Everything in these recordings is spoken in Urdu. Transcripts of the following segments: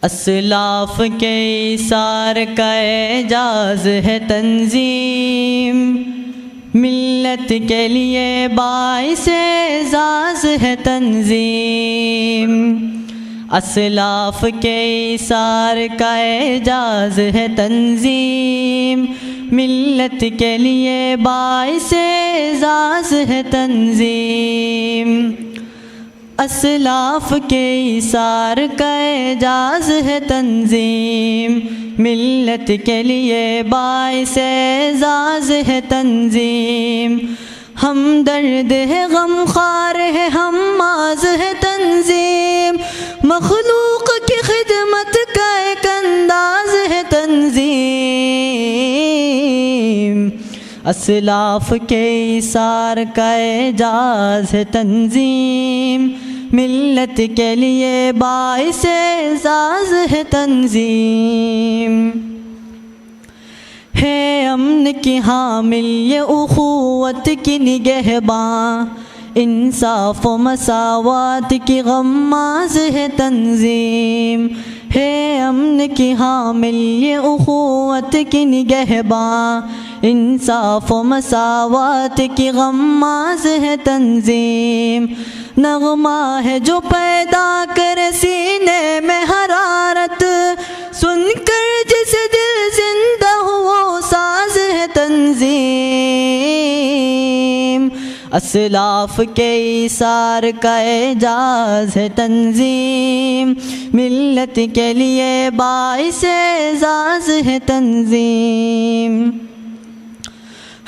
اسلاف کے ایثار کا اعجاز ہے تنظیم، ملت کے لیے باعث اعزاز ہے تنظیم۔ اسلاف کے ایثار کا اعجاز ہے تنظیم، ملت کے لیے باعث اعزاز ہے تنظیم۔ اسلاف کے ایثار کا اعجاز ہے تنظیم، ملت کے لیے باعث اعزاز ہے تنظیم۔ ہم درد ہے غم خوار ہے ہم آز ہے تنظیم، مخلوق کی خدمت کا ایک انداز ہے تنظیم۔ اسلاف کے ایثار کا اعجاز ہے تنظیم، ملت کے لیے باعث اعزاز ہے تنظیم۔ ہے امن کی حامل یہ اخوت کی نگہباں، انصاف و مساوات کی غماز ہے تنظیم۔ ہے امن کی حامل یہ اخوت کی نگہباں، انصاف و مساوات کی غماز ہے تنظیم۔ نغمہ ہے جو پیدا کرے سینے میں حرارت، سن کر جس دل زندہ ہو وہ ساز ہے تنظیم۔ اسلاف کے ایثار کا اعجاز ہے تنظیم، ملت کے لیے باعث اعزاز ہے تنظیم۔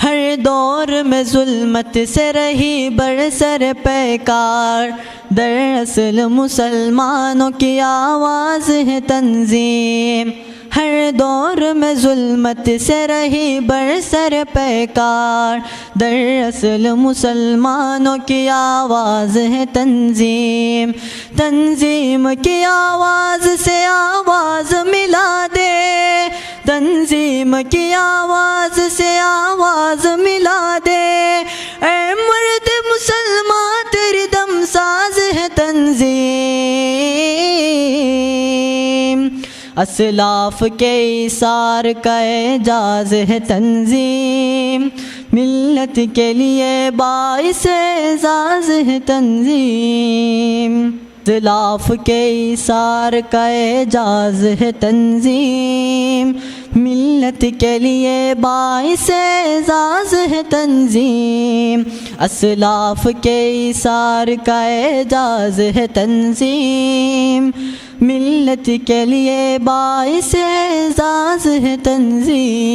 ہر دور میں ظلمت سے رہی برسر پیکار، دراصل مسلمانوں کی آواز ہے تنظیم۔ ہر دور میں ظلمت سے رہی برسر پیکار، دراصل مسلمانوں کی آواز ہے تنظیم۔ تنظیم کی آواز سے آواز ملا دے، تنظیم کی آواز سے آواز ملا دے، اے مرد مسلمان تیری دم ساز ہے تنظیم۔ اسلاف کے ایثار کا اعجاز ہے تنظیم، ملت کے لیے باعث اعزاز ہے تنظیم۔ اسلاف کے ایثار کا اعجاز ہے تنظیم، ملت کے لیے باعث اعزاز ہے تنظیم۔ اسلاف کے ایثار کا اعجاز ہے تنظیم، ملت کے لیے باعث اعزاز ہے تنظیم۔